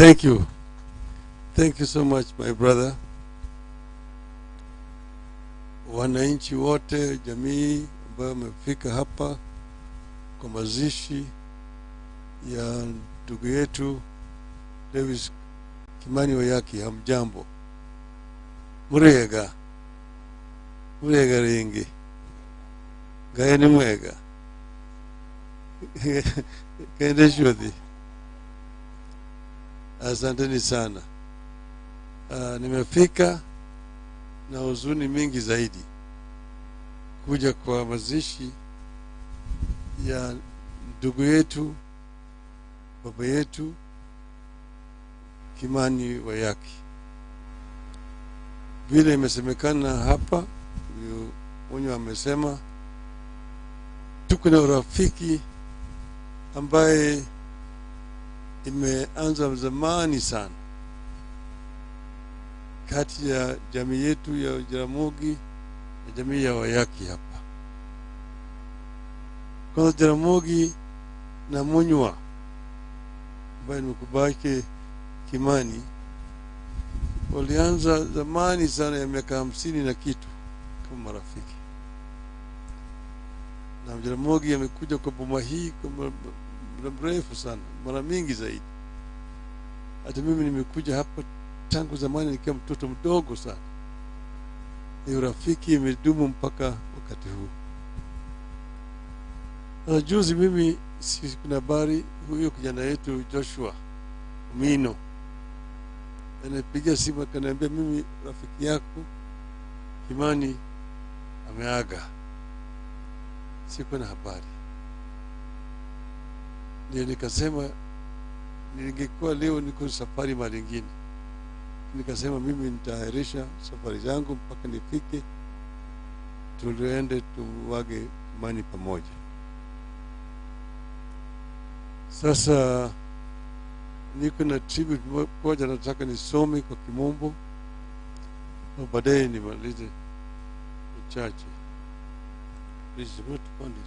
Thank you. Thank you so much, my brother. Wananchi wote, jamii ambayo wamefika hapa kwa mazishi ya ndugu yetu Davis Kimani Wayaki, hamjambo. Murega ringi. Gayani mwega. Kaende shodhi. Asanteni sana. Nimefika na huzuni mingi zaidi kuja kwa mazishi ya ndugu yetu, baba yetu Kimani Wayaki. Vile imesemekana hapa, mwenye amesema tuko na urafiki ambaye imeanza zamani sana kati ya jamii yetu ya Jaramogi na jamii ya Wayaki hapa. Kwa Jaramogi na Munywa ambaye ni mkubake Kimani walianza zamani sana ya miaka 50 na kitu kama marafiki. Na Jaramogi amekuja kwa boma hii kwa muda mrefu sana, mara mingi zaidi. Hata mimi nimekuja hapa tangu zamani nikiwa mtoto mdogo sana. Ni urafiki imedumu mpaka wakati huu. Na juzi mimi kuna habari huyo kijana yetu Joshua Mino anapiga simu akaniambia, mimi rafiki yako Kimani ameaga. Siko na habari. Ndio nikasema ningekuwa leo niko safari mahali nyingine. Nikasema mimi nitaahirisha safari zangu mpaka nifike tuende tuwage Kimani pamoja. Sasa niko na tribute moja nataka nisome kwa Kimombo na baadaye nimalize uchache. Please not on this.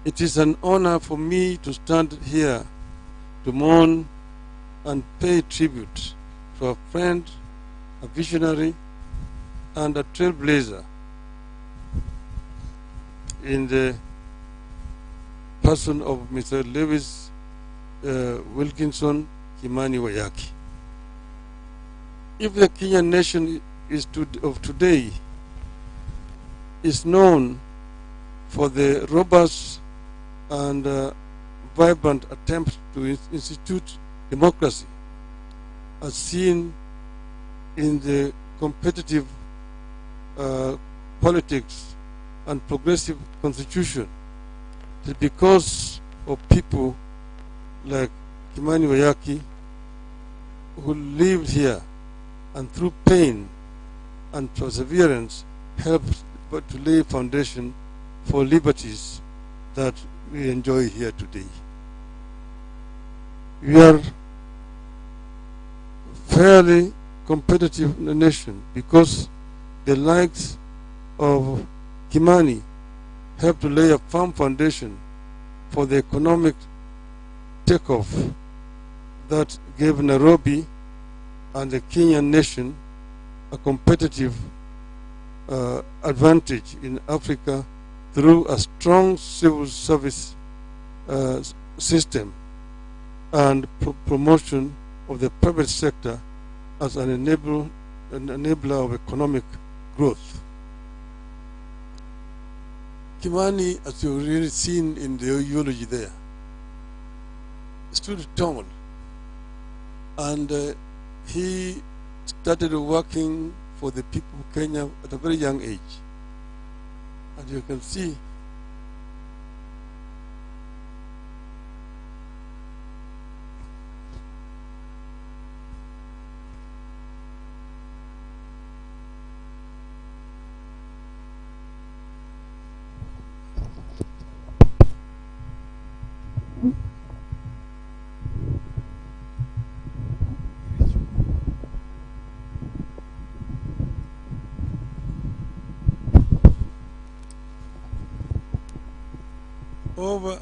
It is an honor for me to stand here to mourn and pay tribute to a friend, a visionary, and a trailblazer in the person of Mr. Lewis Wilkinson Kimani Wayaki. If the Kenyan nation of today is known for the robust and vibrant attempt to institute democracy, as seen in the competitive politics and progressive constitution, it is because of people like Kimani Wayaki who lived here and through pain and perseverance helped to lay foundation for liberties that we enjoy here today. We are fairly competitive nation because the likes of Kimani helped to lay a firm foundation for the economic takeoff that gave Nairobi and the Kenyan nation a competitive advantage in Africa through a strong civil service system and promotion of the private sector as an enabler of economic growth. Kimani, as you've really seen in the eulogy there, stood tall, and he started working for the people of Kenya at a very young age. And you can see over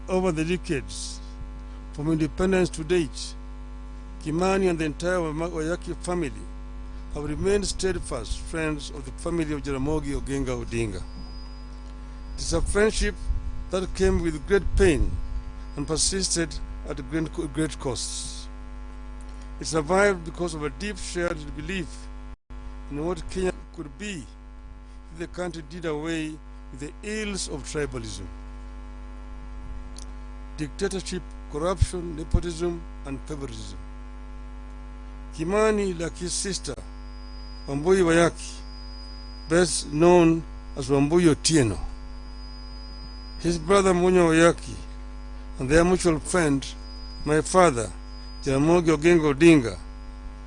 over the decades from independence to date, Kimani and the entire Wayaki family have remained steadfast friends of the family of Jaramogi Oginga Odinga. It is a friendship that came with great pain and persisted at great costs. It survived because of a deep shared belief in what Kenya could be if the country did away with the ills of tribalism, dictatorship, corruption, nepotism, and favoritism. Kimani, like his sister, Wambui Wayaki, best known as Wambui Otieno, his brother Munya Wayaki, and their mutual friend, my father, Jaramogi Oginga Odinga,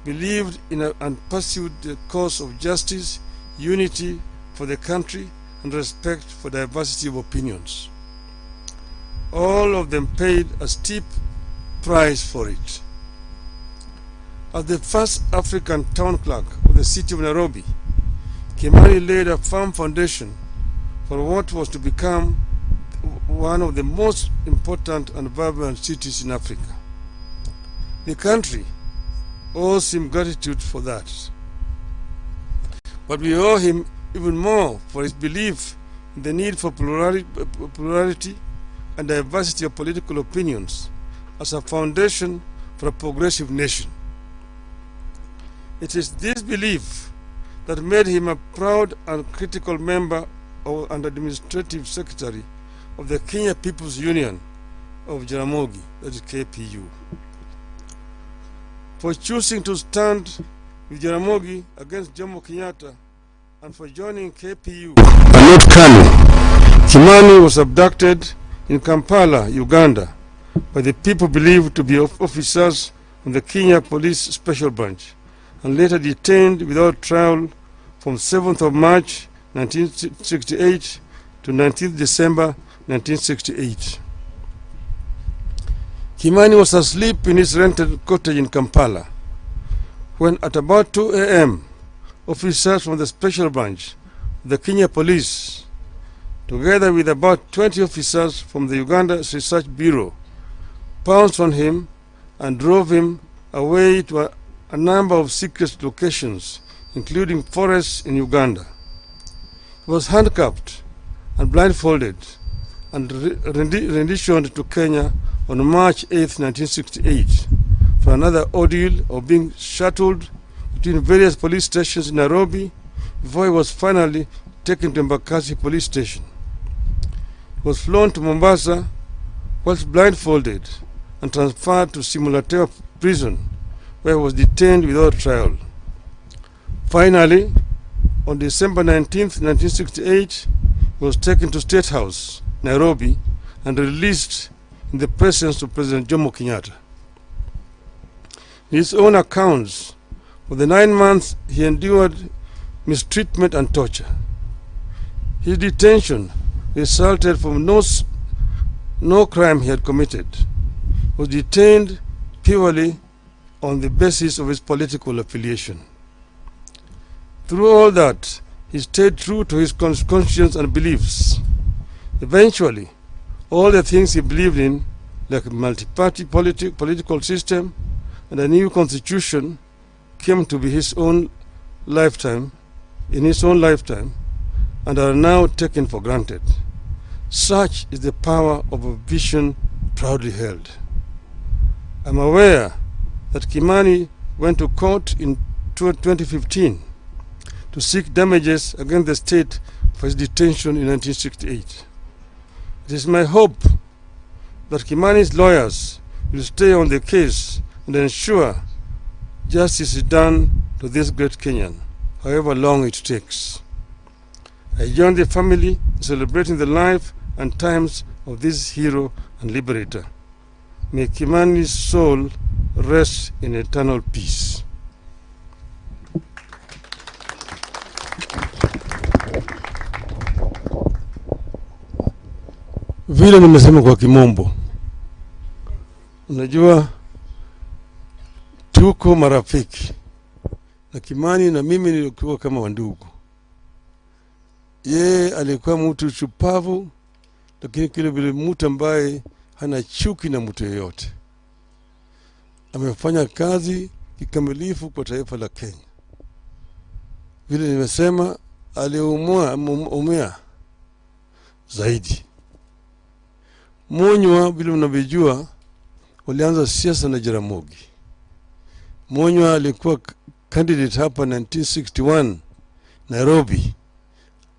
believed in and pursued the cause of justice, unity for the country, and respect for diversity of opinions. All of them paid a steep price for it. As the first African town clerk of the city of Nairobi, Kimani laid a firm foundation for what was to become one of the most important and vibrant cities in Africa. The country owes him gratitude for that. But we owe him even more for his belief in the need for plurality and diversity of political opinions as a foundation for a progressive nation. It is this belief that made him a proud and critical member and administrative secretary of the Kenya People's Union of Jaramogi, that is KPU. For choosing to stand with Jaramogi against Jomo Kenyatta and for joining KPU and not KANU, Kimani was abducted in Kampala, Uganda, by the people believed to be officers from the Kenya Police Special Branch, and later detained without trial from 7th of March 1968 to 19th December 1968. Kimani was asleep in his rented cottage in Kampala when at about 2 a.m. officers from the Special Branch, the Kenya Police, together with about 20 officers from the Uganda Research Bureau, pounced on him and drove him away to a number of secret locations, including forests in Uganda. He was handcuffed and blindfolded and renditioned to Kenya on March 8, 1968, for another ordeal of being shuttled between various police stations in Nairobi before he was finally taken to Embakasi police station. He was flown to Mombasa whilst blindfolded and transferred to Simulatewa prison, where he was detained without trial. Finally, on December 19, 1968, he was taken to State House, Nairobi, and released in the presence of President Jomo Kenyatta. In his own accounts, for the 9 months he endured mistreatment and torture. His detention resulted from no crime he had committed. He was detained purely on the basis of his political affiliation. Through all that, he stayed true to his conscience and beliefs. Eventually, all the things he believed in, like a multi-party political system and a new constitution, came to be in his own lifetime, and are now taken for granted. Such is the power of a vision proudly held. I'm aware that Kimani went to court in 2015 to seek damages against the state for his detention in 1968. It is my hope that Kimani's lawyers will stay on the case and ensure justice is done to this great Kenyan, however long it takes. I join the family in celebrating the life and times of this hero and liberator. May Kimani's soul rest in eternal peace. Vile nimesema kwa kimombo, unajua tuko marafiki, na Kimani na mimi nilikuwa kama wandugu. Yeye alikuwa mtu shupavu, lakini kile vile mtu ambaye hana chuki na mtu yeyote. Amefanya kazi kikamilifu kwa taifa la Kenya. Vile nimesema, aliumia zaidi. Munywa, vile mnavyojua, walianza siasa na Jaramogi. Munywa alikuwa candidate hapa 1961 Nairobi,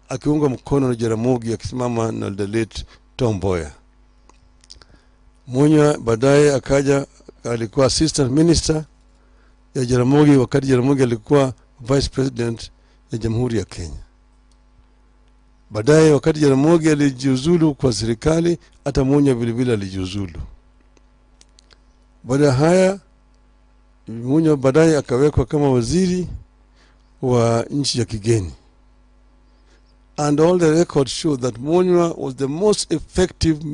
akiunga mkono na Jaramogi, akisimama na the late Tom Mboya. Munywa baadaye akaja, alikuwa assistant minister ya Jaramogi wakati Jaramogi alikuwa vice president ya Jamhuri ya Kenya. Baadaye wakati Jaramogi alijiuzulu kwa serikali, hata Munywa vile vile alijiuzulu. Baada haya Munywa baadaye akawekwa kama waziri wa nchi ya kigeni. And all the records show that Munywa was the most effective